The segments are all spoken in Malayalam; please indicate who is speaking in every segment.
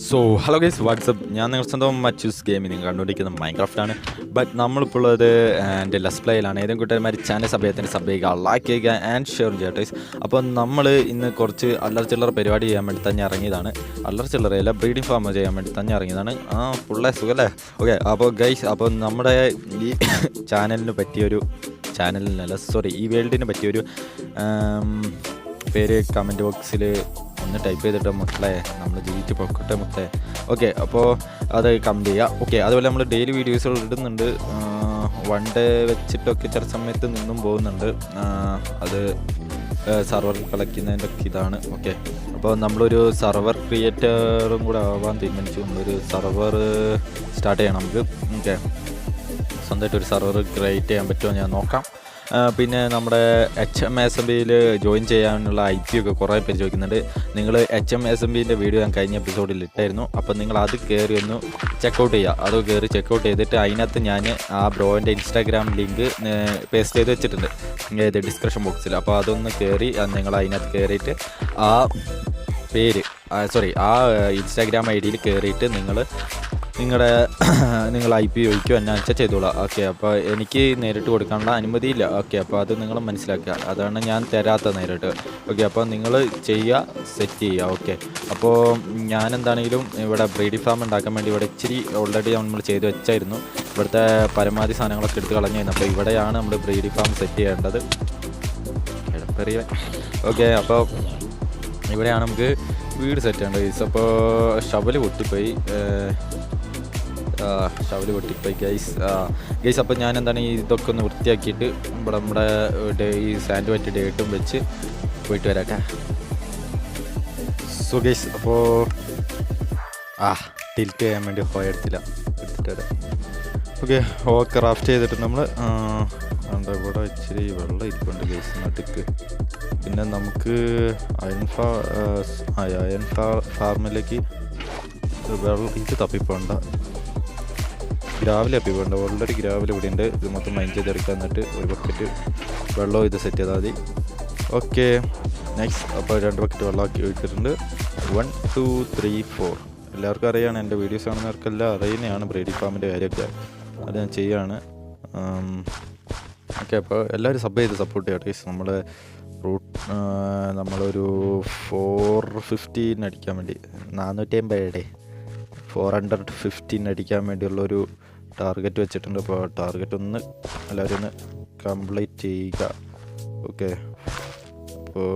Speaker 1: സോ ഹലോ ഗൈസ് വാട്സപ്പ്, ഞാൻ നിങ്ങൾ സ്വന്തം മച്ചൂസ് ഗെയിമിങ് കണ്ടുകൊണ്ടിരിക്കുന്ന മൈൻക്രാഫ്റ്റാണ്. ബട്ട് നമ്മളിപ്പോൾ ഉള്ളത് എൻ്റെ ലെസ് പ്ലേയിലാണ്. ഏതെങ്കിലും കൂട്ടുകാരന്മാർ ചാനൽ സബ്ബേഹത്തിന് സബ് ചെയ്യുക, ലൈക്ക് ചെയ്യുക ആൻഡ് ഷെയർ ചെയ്യുക ഗൈസ്. അപ്പോൾ നമ്മൾ ഇന്ന് കുറച്ച് അല്ലറ ചില്ലറ പരിപാടി ചെയ്യാൻ വേണ്ടി തന്നെ ഇറങ്ങിയതാണ്. അല്ലറ ചില്ലറയല്ല, ബ്രീഡിംഗ് ഫാം ചെയ്യാൻ വേണ്ടി തന്നെ ഇറങ്ങിയതാണ്. ഫുള്ളേ സുഖല്ലേ? ഓക്കെ, അപ്പോൾ ഗൈസ്, അപ്പോൾ നമ്മുടെ ഈ ചാനലിന് പറ്റിയൊരു ഈ വേൾഡിന് പറ്റിയൊരു പേര് കമൻറ്റ് ബോക്സിൽ ഒന്ന് ടൈപ്പ് ചെയ്തിട്ട് മക്കളെ നമ്മൾ ജീവിച്ച് പൊക്കട്ടെ മക്കളെ. ഓക്കെ, അപ്പോൾ അത് കമൻറ്റ് ചെയ്യുക. ഓക്കെ, അതുപോലെ നമ്മൾ ഡെയിലി വീഡിയോസുകൾ ഇടുന്നുണ്ട്. വൺ ഡേ വെച്ചിട്ടൊക്കെ ചില സമയത്ത് നിന്നും പോകുന്നുണ്ട്. അത് സർവർ കളിക്കുന്നതിൻ്റെ ഒക്കെ ഇതാണ്. ഓക്കെ, അപ്പോൾ നമ്മളൊരു സർവർ ക്രിയേറ്ററും കൂടെ ആവാൻ തീരുമാനിച്ചു. നമ്മളൊരു സർവർ സ്റ്റാർട്ട് ചെയ്യണം നമുക്ക്. ഓക്കെ, സ്വന്തമായിട്ടൊരു സർവർ ക്രിയേറ്റ് ചെയ്യാൻ പറ്റുമോ ഞാൻ നോക്കാം. പിന്നെ നമ്മുടെ HMSMBയിൽ ജോയിൻ ചെയ്യാനുള്ള IP ഒക്കെ കുറേ പേര് ചോദിക്കുന്നുണ്ട്. നിങ്ങൾ HMSMBൻ്റെ വീഡിയോ ഞാൻ കഴിഞ്ഞ എപ്പിസോഡിൽ ഇട്ടായിരുന്നു. അപ്പോൾ നിങ്ങൾ അത് കയറി ഒന്ന് ചെക്കൗട്ട് ചെയ്യുക. അത് കയറി ചെക്കൗട്ട് ചെയ്തിട്ട് അതിനകത്ത് ഞാൻ ആ ബ്രോൻ്റെ ഇൻസ്റ്റാഗ്രാം ലിങ്ക് പേസ്റ്റ് ചെയ്ത് വെച്ചിട്ടുണ്ട് ഏത് ഡിസ്ക്രിപ്ഷൻ ബോക്സിൽ. അപ്പോൾ അതൊന്ന് കയറി നിങ്ങൾ അതിനകത്ത് കയറിയിട്ട് ആ പേര് ആ ഇൻസ്റ്റാഗ്രാം ID കയറിയിട്ട് നിങ്ങൾ IP ചോദിക്കുക, എന്നാ വെച്ചാൽ ചെയ്തോളാം. ഓക്കെ, അപ്പോൾ എനിക്ക് നേരിട്ട് കൊടുക്കാനുള്ള അനുമതിയില്ല. ഓക്കെ, അപ്പോൾ അത് നിങ്ങൾ മനസ്സിലാക്കുക. അതാണ് ഞാൻ തരാത്ത നേരിട്ട്. ഓക്കെ, അപ്പോൾ നിങ്ങൾ ചെയ്യുക, സെറ്റ് ചെയ്യുക. ഓക്കെ, അപ്പോൾ ഞാൻ എന്താണെങ്കിലും ഇവിടെ ബ്രീഡിംഗ് ഫാം ഉണ്ടാക്കാൻ വേണ്ടി ഇവിടെ ഇച്ചിരി ഓൾറെഡി നമ്മൾ ചെയ്ത് വെച്ചായിരുന്നു. ഇവിടുത്തെ പരമാവധി സാധനങ്ങളൊക്കെ എടുത്ത് കളഞ്ഞായിരുന്നു. അപ്പോൾ ഇവിടെയാണ് നമ്മൾ ബ്രീഡിംഗ് ഫാം സെറ്റ് ചെയ്യേണ്ടത്. ഓക്കെ, അപ്പോൾ ഇവിടെയാണ് നമുക്ക് വീട് സെറ്റ് ചെയ്യേണ്ടത്. അപ്പോൾ ഷവല് പൊട്ടിപ്പോയി ഗൈസ്. അപ്പോൾ ഞാൻ എന്താണ് ഇതൊക്കെ ഒന്ന് വൃത്തിയാക്കിയിട്ട് ഇവിടെ നമ്മുടെ ഈ സാൻഡ് പറ്റി ഡേറ്റും വെച്ച് പോയിട്ട് വരാട്ടെ. സോ ഗൈസ്, അപ്പോൾ ടിൽറ്റ് ചെയ്യാൻ വേണ്ടി എടുത്തിട്ട് വരാം. ഓക്കെ, ക്രാഫ്റ്റ് ചെയ്തിട്ട് നമ്മൾ ഇവിടെ ഇച്ചിരി വെള്ളം ഇരിപ്പുണ്ട് ഗൈസ് നടുക്ക്. പിന്നെ നമുക്ക് അയൺ ഫാർമിലേക്ക് വെള്ളം ഇത് തപ്പിപ്പോണ്ട, ഗ്രാവിൽ തപ്പിപ്പോണ്ട. ഓൾറെഡി ഗ്രാവിൽ ഇവിടെ ഉണ്ട്. ഇത് മൊത്തം മൈൻ ചെയ്തെടുക്കാൻ, എന്നിട്ട് ഒരു ബക്കറ്റ് വെള്ളവും ഇത് സെറ്റ് ചെയ്താൽ മതി. Okay, next. അപ്പോൾ 2 ബക്കറ്റ് വെള്ളമാക്കി ഒഴിച്ചിട്ടുണ്ട്. 1 2 3 4 എല്ലാവർക്കും അറിയാണ്. എൻ്റെ വീഡിയോസ് കാണുന്നവർക്കെല്ലാം അറിയുന്നതാണ് ബ്രീഡിംഗ് ഫാമിൻ്റെ കാര്യമൊക്കെ. അത് ഞാൻ ചെയ്യാണ്. ഓക്കെ, അപ്പോൾ എല്ലാവരും സബ് ചെയ്ത് സപ്പോർട്ട് ചെയ്യട്ടെ. നമ്മളൊരു 415 അടിക്കാൻ വേണ്ടി 450 415 അടിക്കാൻ വേണ്ടിയുള്ളൊരു ടാർഗറ്റ് വെച്ചിട്ടുണ്ട്. അപ്പോൾ ടാർഗറ്റ് ഒന്ന് എല്ലാവരും ഒന്ന് കംപ്ലീറ്റ് ചെയ്യുക. ഓക്കെ, അപ്പോൾ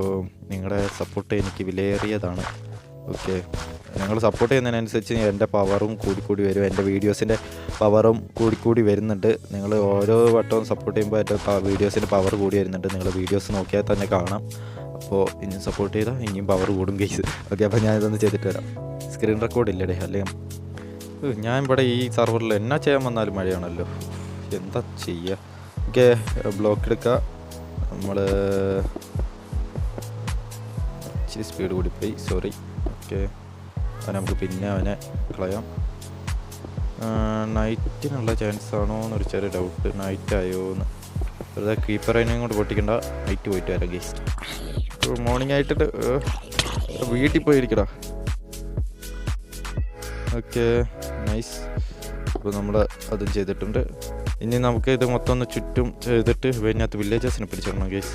Speaker 1: നിങ്ങളുടെ സപ്പോർട്ട് എനിക്ക് വിലയേറിയതാണ്. ഓക്കെ, നിങ്ങൾ സപ്പോർട്ട് ചെയ്യുന്നതിനനുസരിച്ച് എൻ്റെ പവറും കൂടിക്കൂടി വരും. എൻ്റെ വീഡിയോസിൻ്റെ പവറും കൂടിക്കൂടി വരുന്നുണ്ട്. നിങ്ങൾ ഓരോ വട്ടവും സപ്പോർട്ട് ചെയ്യുമ്പോൾ എൻ്റെ വീഡിയോസിൻ്റെ പവർ കൂടി വരുന്നുണ്ട്. നിങ്ങൾ വീഡിയോസ് നോക്കിയാൽ തന്നെ കാണാം. അപ്പോൾ ഇനിയും സപ്പോർട്ട് ചെയ്താൽ ഇനിയും പവർ കൂടും ഗൈസ്. ഓക്കെ, അപ്പോൾ ഞാനിതൊന്ന് ചെയ്തിട്ട് വരാം. സ്ക്രീൻ റെക്കോർഡ് ഇല്ലടേ, അല്ലെങ്കിൽ ഞാൻ ഇവിടെ ഈ സർവറിൽ എന്നാ ചെയ്യാൻ വന്നാലും മഴയാണല്ലോ, എന്താ ചെയ്യുക. ഓക്കെ, ബ്ലോക്ക് എടുക്കുക. നമ്മൾ ഇച്ചിരി സ്പീഡ് കൂടിപ്പോയി, സോറി. ഓക്കെ, നമുക്ക് പിന്നെ അവനെ കളയാം. നൈറ്റിനുള്ള ചാൻസ് ആണോ എന്നൊരു ചെറിയ ഡൗട്ട്. നൈറ്റ് ആയോ എന്ന് വെറുതെ കീപ്പറിനെയും കൊണ്ട് പൊട്ടിക്കണ്ട. നൈറ്റ് പോയിട്ട് വരാം ഗൈസ്. മോർണിംഗ് ആയിട്ട് വീട്ടിൽ പോയിരിക്കടാ. Okay, nice. അപ്പോൾ നമ്മൾ അതും ചെയ്തിട്ടുണ്ട്. ഇനി നമുക്ക് ഇത് മൊത്തം ഒന്ന് ചുറ്റും ചെയ്തിട്ട് ഇതിനകത്ത് വില്ലേജേഴ്സിനെ പിടിച്ചിടണം ഗൈസ്.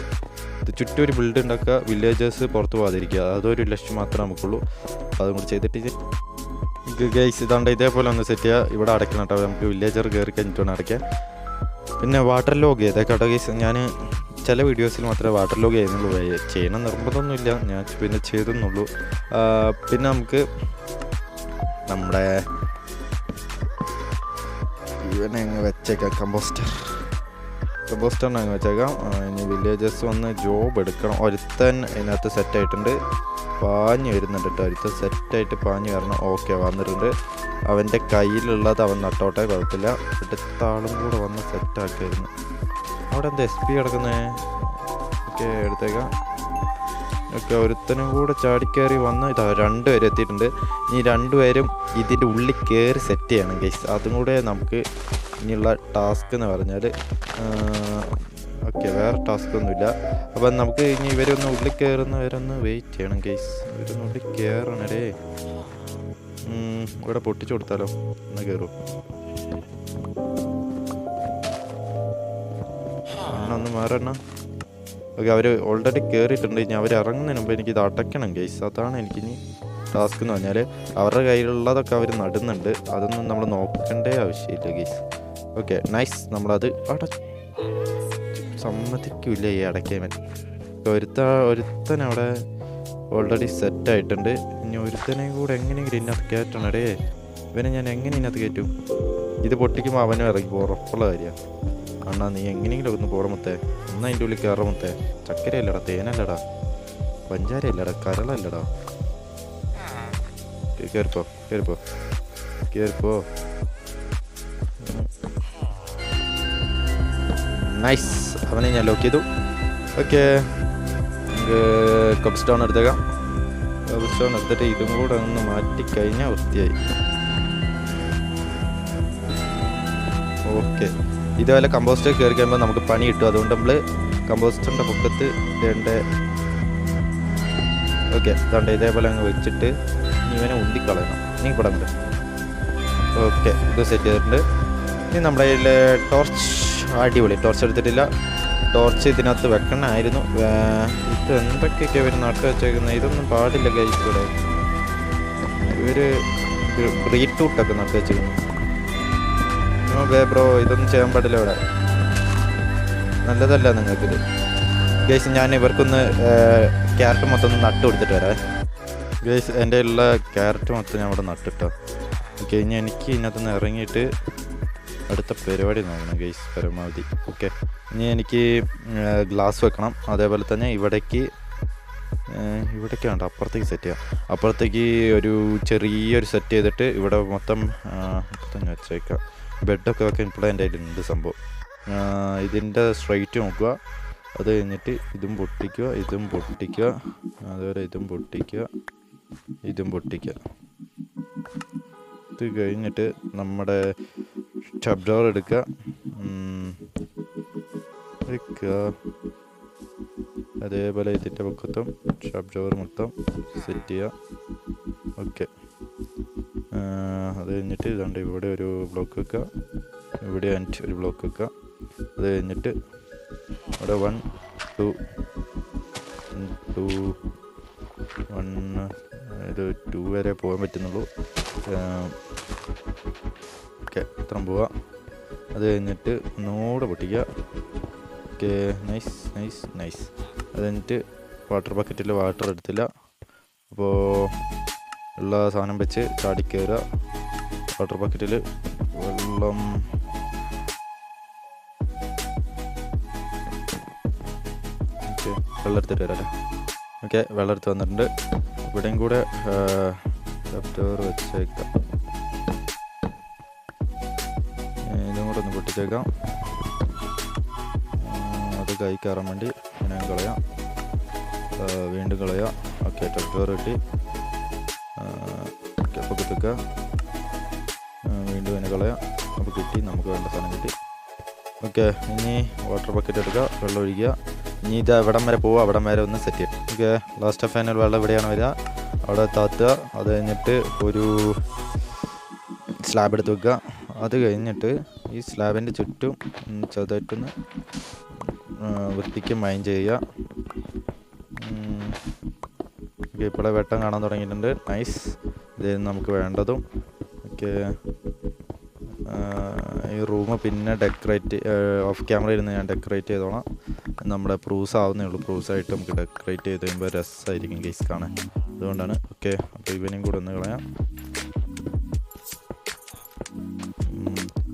Speaker 1: ഇത് ചുറ്റും ഒരു ബിൽഡ് ഉണ്ടാക്കുക, വില്ലേജേഴ്സ് പുറത്ത് പോകാതിരിക്കുക. അതൊരു ലക്ഷ്യം മാത്രമേ നമുക്കുള്ളൂ. അതും കൂടി ചെയ്തിട്ട് ഗൈസ് ഇതാണ്ട് ഇതേപോലെ ഒന്ന് സെറ്റ് ചെയ്യുക. ഇവിടെ അടയ്ക്കണം കേട്ടോ. നമുക്ക് വില്ലേജർ കയറി കഴിഞ്ഞിട്ട് വേണം അടയ്ക്കാൻ. പിന്നെ വാട്ടർ ലോഗ് ചെയ്തേക്കാട്ടോ ഗൈസ്. ഞാൻ ചില വീഡിയോസിൽ മാത്രമേ വാട്ടർ ലോഗ് ചെയ്യുന്നുള്ളൂ. ചെയ്യണം നിർബന്ധമൊന്നുമില്ല, ഞാൻ പിന്നെ ചെയ്തെന്നുള്ളൂ. പിന്നെ നമുക്ക് നമ്മുടെ ഇവനെ അങ്ങ് വെച്ചേക്കാം, കമ്പോസ്റ്ററിനെ അങ്ങ് വെച്ചേക്കാം. ഇനി വില്ലേജസ് വന്ന് ജോബ് എടുക്കണം. ഒരുത്തൻ ഇതിനകത്ത് സെറ്റായിട്ടുണ്ട്, പാഞ്ഞ് വരുന്നുണ്ട് കേട്ടോ. ഒരുത്തൻ സെറ്റായിട്ട് പാഞ്ഞ് വരണം. ഓക്കെ, വന്നിട്ടുണ്ട്. അവൻ്റെ കയ്യിലുള്ളത് അവൻ നട്ടോട്ടെ, കുഴപ്പമില്ല. അടുത്ത ആളും കൂടെ വന്ന് സെറ്റാക്കിയായിരുന്നു. അവിടെ എന്താ SP കിടക്കുന്നേ? ഓക്കെ, എടുത്തേക്കാം. ഓക്കെ, ഒരുത്തനും കൂടെ ചാടിക്കയറി വന്ന് ഇതാ 2 പേര് എത്തിയിട്ടുണ്ട്. ഈ 2 പേരും ഇതിൻ്റെ ഉള്ളിൽ കയറി സെറ്റ് ചെയ്യണം ഗൈസ്. അതും കൂടെ നമുക്ക് ഇനിയുള്ള ടാസ്ക് എന്ന് പറഞ്ഞാൽ. ഓക്കെ, വേറെ ടാസ്ക് ഒന്നുമില്ല. അപ്പം നമുക്ക് ഇനി ഇവരൊന്ന് ഉള്ളിൽ കയറുന്നവരൊന്ന് വെയിറ്റ് ചെയ്യണം ഗൈസ്. ഇവരൊന്ന് ഉള്ളിൽ കയറണേ. ഇവിടെ പൊട്ടിച്ചു കൊടുത്താലോ? ഒന്ന് കയറും. ഒന്ന് മാറണ. ഓക്കെ, അവർ ഓൾറെഡി കയറിയിട്ടുണ്ട്. ഇനി അവർ ഇറങ്ങുന്നതിന് മുമ്പ് എനിക്കിത് അടയ്ക്കണം ഗൈസ്. അതാണ് എനിക്കിനി ടാസ്ക് എന്ന് പറഞ്ഞാൽ. അവരുടെ കയ്യിലുള്ളതൊക്കെ അവർ നടുന്നുണ്ട്. അതൊന്നും നമ്മൾ നോക്കേണ്ടേ ആവശ്യമില്ല ഗൈസ്. Okay, nice. നമ്മളത് സമ്മതിക്കില്ല ഈ അടയ്ക്കാൻ. ഒരുത്തൻ അവിടെ ഓൾറെഡി സെറ്റായിട്ടുണ്ട്. ഇനി ഒരുത്തനെയും കൂടെ എങ്ങനെയെങ്കിലും ഇതിനകത്ത് കയറ്റണടേ. ഇവനെ ഞാൻ എങ്ങനെ ഇതിനകത്ത് കയറ്റും? ഇത് പൊട്ടിക്കുമ്പോൾ അവനും ഇറങ്ങി ഉറപ്പുള്ള കാര്യമാണ്. അണ്ണാ നീ എങ്ങനെയെങ്കിലും ഒന്ന് പോറമത്തെ. ഒന്ന് അതിൻ്റെ ഉള്ളിൽ കയറമത്തെ. ചക്കരയല്ലടാ, തേനല്ലടാ, പഞ്ചാരയല്ലടാ, കരളല്ലടാ. കയറിപ്പോ കയറിപ്പോ കയറിപ്പോ. നൈസ്, അവനെ ഞാൻ ലോക്ക് ചെയ്തു. ഓക്കെ, നമുക്ക് കപ്പ് സ്റ്റോൺ എടുത്തേക്കാം. കപ്പ് സ്റ്റോൺ എടുത്തിട്ട് ഇതും കൂടെ ഒന്ന് മാറ്റിക്കഴിഞ്ഞാൽ വൃത്തിയായി. ഓക്കെ, ഇതേപോലെ കമ്പോസ്റ്റർ കയറി കഴിയുമ്പോൾ നമുക്ക് പണി കിട്ടും. അതുകൊണ്ട് നമ്മൾ കമ്പോസ്റ്ററിൻ്റെ പൊക്കത്ത് ഇടേണ്ട. ഓക്കെ, അതുകൊണ്ട് ഇതേപോലെ അങ്ങ് വെച്ചിട്ട് ഇവനെ ഉന്തിക്കളയണം. നീ പടം. ഓക്കെ, ഇത് സെറ്റ് ചെയ്തിട്ടുണ്ട്. ഇനി നമ്മുടെ കയ്യിൽ ടോർച്ച്. അടിപൊളി, ടോർച്ച് എടുത്തിട്ടില്ല. ടോർച്ച് ഇതിനകത്ത് വെക്കണമായിരുന്നു. ഇത് എന്തൊക്കെയൊക്കെ ഇവർ നട്ട് വെച്ചേക്കുന്നത്? ഇതൊന്നും പാടില്ല ഗൈസ്. ഇവിടെ ഇവർ ബീറ്റ്റൂട്ടൊക്കെ നട്ട് വെച്ചേക്കുന്നു. ബ്രോ, ഇതൊന്നും ചെയ്യാൻ പാടില്ല ഇവിടെ. നല്ലതല്ല നിങ്ങൾക്കിത് ഗൈസ്. ഞാൻ ഇവർക്കൊന്ന് ക്യാരറ്റ് മൊത്തം ഒന്ന് നട്ട് കൊടുത്തിട്ട് വരാം ഗൈസ്. എൻ്റെ ഉള്ള ക്യാരറ്റ് മൊത്തം ഞാൻ ഇവിടെ നട്ടിട്ടോ. ഓക്കെ, ഇനി എനിക്ക് ഇതിനകത്തുനിന്ന് ഇറങ്ങിയിട്ട് അടുത്ത പരിപാടി നോക്കണം ഗൈസ് പരമാവധി. ഓക്കെ, ഇനി എനിക്ക് ഗ്ലാസ് വെക്കണം. അതേപോലെ തന്നെ ഇവിടേക്ക് വേണ്ട, അപ്പുറത്തേക്ക് സെറ്റ് ചെയ്യാം. അപ്പുറത്തേക്ക് ഒരു ചെറിയൊരു സെറ്റ് ചെയ്തിട്ട് ഇവിടെ മൊത്തം തന്നെ വെച്ചേക്കാം. ബെഡൊക്കെ വെക്കാൻ ഇപ്പോഴും എൻ്റെ കയ്യിലുണ്ട് സംഭവം. ഇതിൻ്റെ സ്ട്രൈറ്റ് നോക്കുക. അത് കഴിഞ്ഞിട്ട് ഇതും പൊട്ടിക്കുക, ഇതും പൊട്ടിക്കുക, അതുപോലെ ഇതും പൊട്ടിക്കുക, ഇതും പൊട്ടിക്കുക. ഇത് കഴിഞ്ഞിട്ട് നമ്മുടെ സ്റ്റെപ്പ് ഡോർ എടുക്കുക. അതേപോലെ ഇതിൻ്റെ പൊക്കത്തും സ്റ്റെപ്പ് ഡോർ മൊത്തം സെറ്റ് ചെയ്യുക. ഓക്കെ, അത് കഴിഞ്ഞിട്ട് ഇതുകൊണ്ട് ഇവിടെ ഒരു ബ്ലോക്ക് വെക്കുക, ഇവിടെ ഒരു ബ്ലോക്ക് വെക്കുക. അത് കഴിഞ്ഞിട്ട് ഇവിടെ 1 2 1 ഇത് 2 വരെ പോകാൻ പറ്റുന്നുള്ളൂ. ഓക്കെ, ഇത്രയും പോവുക. അത് കഴിഞ്ഞിട്ട് ഒന്നുകൂടെ പൊട്ടിക്കുക. Okay, nice nice nice. അത് കഴിഞ്ഞിട്ട് വാട്ടർ ബക്കറ്റിൽ വാട്ടർ എടുത്തില്ല. അപ്പോൾ ഉള്ള സാധനം വെച്ച് ചാടിക്കയറുക. വാട്ടർ ബക്കറ്റിൽ വെള്ളം. ഓക്കെ, വെള്ളം എടുത്തിട്ട് വരാം. ഓക്കെ, വെള്ളം എടുത്ത് വന്നിട്ടുണ്ട്. ഇവിടെയും കൂടെ ഡോർ വെച്ചേക്കാം. ഇതും കൂടെ ഒന്ന് പൊട്ടിച്ചേക്കാം. അത് കൈ കയറാൻ വേണ്ടി ഞാൻ കളയാം. വീണ്ടും കളയാം. ഓക്കെ, ഡോർ കിട്ടി. പൊക്കത്തേക്ക് വീണ്ടും അതിനെ കളയാം. അപ്പോൾ കിട്ടി, നമുക്ക് വേണ്ട സാധനം കിട്ടി. ഓക്കെ, ഇനി വാട്ടർ ബക്കറ്റ് എടുക്കുക, വെള്ളം ഒഴിക്കുക. ഇനി ഇത് എവിടം വരെ പോവുക, അവിടം വരെ ഒന്ന് സെറ്റ് ചെയ്യാം. ഓക്കെ, ലാസ്റ്റ് ഫൈനൽ വെള്ളം എവിടെയാണ് വരിക അവിടെ താത്തുക. അത് കഴിഞ്ഞിട്ട് ഒരു സ്ലാബ് എടുത്ത് വെക്കുക. അത് കഴിഞ്ഞിട്ട് ഈ സ്ലാബിൻ്റെ ചുറ്റും ചെറുതായിട്ടൊന്ന് വൃത്തിക്ക് മൈൻ ചെയ്യുക. ഓക്കെ, ഇപ്പോഴെ വെട്ടം കാണാൻ തുടങ്ങിയിട്ടുണ്ട്. നൈസ്. ഇതായിരുന്നു നമുക്ക് വേണ്ടതും. ഓക്കെ, ഈ റൂം പിന്നെ ഡെക്കറേറ്റ് ഓഫ് ക്യാമറ ഇരുന്ന് ഞാൻ ഡെക്കറേറ്റ് ചെയ്തോളാം. നമ്മുടെ പ്രൂസ് ആവുന്നേ ഉള്ളൂ. പ്രൂസായിട്ട് നമുക്ക് ഡെക്കറേറ്റ് ചെയ്ത് കഴിയുമ്പോൾ രസമായിരിക്കും ഗൈസ് കാണാൻ. അതുകൊണ്ടാണ്. ഓക്കെ, അപ്പോൾ ഇവനെയും കൂടെ ഒന്ന് കളയാം.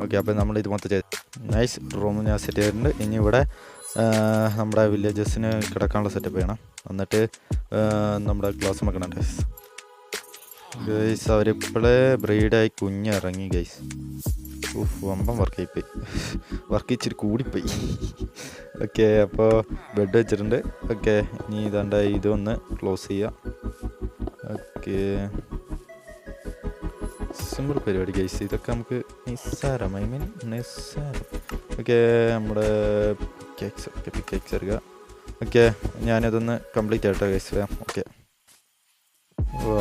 Speaker 1: ഓക്കെ, അപ്പോൾ നമ്മൾ ഇത് മൊത്തം ചെയ്ത് നൈസ് റൂം ഞാൻ സെറ്റ് ചെയ്തിട്ടുണ്ട്. ഇനി ഇവിടെ നമ്മുടെ വില്ലേജസിന് കിടക്കാനുള്ള സെറ്റപ്പ് ചെയ്യണം. എന്നിട്ട് നമ്മുടെ ഗ്ലാസ് വെക്കണം ഗൈസ്. അവരിപ്പോഴേ ബ്രീഡായി കുഞ്ഞിറങ്ങി ഗൈസ്. വമ്പം വർക്കായിപ്പോയി. വർക്ക് ഇച്ചിരി കൂടിപ്പോയി. ഓക്കെ, അപ്പോൾ ബെഡ് വെച്ചിട്ടുണ്ട്. ഓക്കെ, ഇനി ഇതാണ്ട് ഇതൊന്ന് ക്ലോസ് ചെയ്യാം. ഓക്കെ, സിമ്പിൾ പരിപാടി ഗൈസ്. ഇതൊക്കെ നമുക്ക് നിസ്സാരം, ഐ മീൻ നിസ്സാരം. ഓക്കെ, നമ്മുടെ പിക്കേക്സ് എടുക്കുക. ഓക്കെ, ഞാനിതൊന്ന് കംപ്ലീറ്റ് ആയിട്ടോ ഗൈസ്. ഓക്കെ,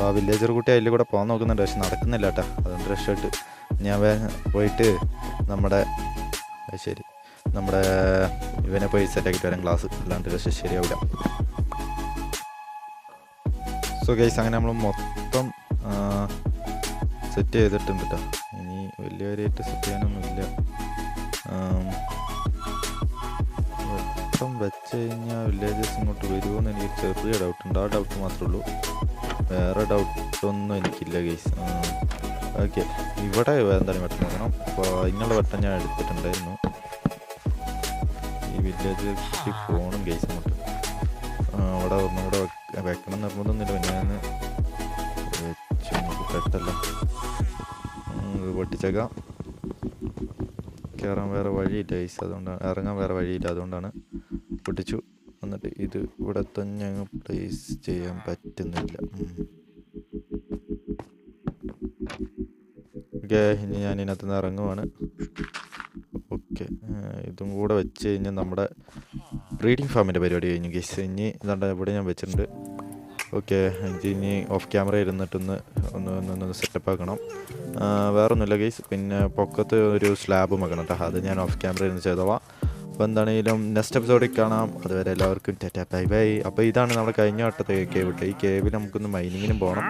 Speaker 1: ആ വില്ലേജർ കുട്ടി അതിൽ കൂടെ പോകാൻ നോക്കുന്നുണ്ട്, പക്ഷെ നടക്കുന്നില്ല കേട്ടോ. അതുകൊണ്ട് രക്ഷപ്പെട്ട് ഞാൻ പോയിട്ട് നമ്മുടെ ഇവനെ പോയി സെറ്റാക്കിയിട്ട് വരാം ക്ലാസ്, അല്ലാണ്ട് രക്ഷ ശരിയാവില്ല. സോ ഗൈസ്, അങ്ങനെ നമ്മൾ മൊത്തം സെറ്റ് ചെയ്തിട്ടുണ്ട് കേട്ടോ. ഇനി വലിയ കാര്യമായിട്ട് സെറ്റ് ചെയ്യാനൊന്നുമില്ല. മൊത്തം വെച്ച് കഴിഞ്ഞാൽ വില്ലേജസ് ഇങ്ങോട്ട് വരുമോ എന്ന് എനിക്ക് ചെറിയ ഡൗട്ടുണ്ട്. ആ ഡൗട്ട് മാത്രമേ ഉള്ളൂ, വേറെ ഡൗട്ടൊന്നും എനിക്കില്ല ഗൈസ്. ഓക്കെ, ഇവിടെ എന്തായാലും വെട്ടം നോക്കണം. അപ്പോൾ അതിനുള്ള വെട്ടം ഞാൻ എടുത്തിട്ടുണ്ടായിരുന്നു. ഈ വില്ലേജിലേക്ക് പോകണം ഗൈസ് അങ്ങോട്ട്. അവിടെ ഒന്നും കൂടെ വെക്കണം നിർബന്ധമൊന്നുമില്ല. ഞാൻ വെച്ച് നമുക്ക് പെട്ടല്ല പൊട്ടിച്ചേക്കാം. കയറാൻ വേറെ വഴിയില്ല ഗൈസ്, അതുകൊണ്ടാണ് ഇറങ്ങാൻ വേറെ വഴിയില്ല, അതുകൊണ്ടാണ് പൊട്ടിച്ചു. എന്നിട്ട് ഇത് ഇവിടെ തന്നെ അങ്ങ് പ്ലേസ് ചെയ്യാൻ പറ്റുന്നില്ല. ഓക്കെ, ഇനി ഞാൻ ഇതിനകത്ത് നിന്ന് ഇറങ്ങുവാണ്. ഓക്കെ, ഇതും കൂടെ വെച്ച് കഴിഞ്ഞാൽ നമ്മുടെ ബ്രീഡിങ് ഫാമിൻ്റെ പരിപാടി കഴിഞ്ഞു ഗൈസ്. ഇനി ഇതാണ്ട് ഇവിടെ ഞാൻ വെച്ചിട്ടുണ്ട്. ഓക്കെ, ഇനി ഓഫ് ക്യാമറ ഇരുന്നിട്ടൊന്ന് സെറ്റപ്പ് ആക്കണം. വേറെ ഒന്നുമില്ല ഗൈസ്. പിന്നെ പൊക്കത്ത് ഒരു സ്ലാബും വെക്കണം കേട്ടോ, അത് ഞാൻ ഓഫ് ക്യാമറ ഇരുന്ന് ചെയ്തോളാം. അപ്പോൾ എന്താണെങ്കിലും നെക്സ്റ്റ് എപ്പിസോഡിൽ കാണാം. അതുവരെ എല്ലാവർക്കും ടാറ്റാ ബൈ ബൈ. അപ്പോൾ ഇതാണ് നമ്മുടെ കഴിഞ്ഞ വട്ടത്തെ കേവ്. ഈ കേവിൽ നമുക്കൊന്ന് മൈനിങ്ങിനും പോകണം,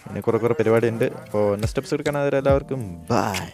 Speaker 1: പിന്നെ കുറേ പരിപാടി ഉണ്ട്. അപ്പോൾ നെക്സ്റ്റ് എപ്പിസോഡിൽ കാണാൻ എല്ലാവർക്കും ബൈ.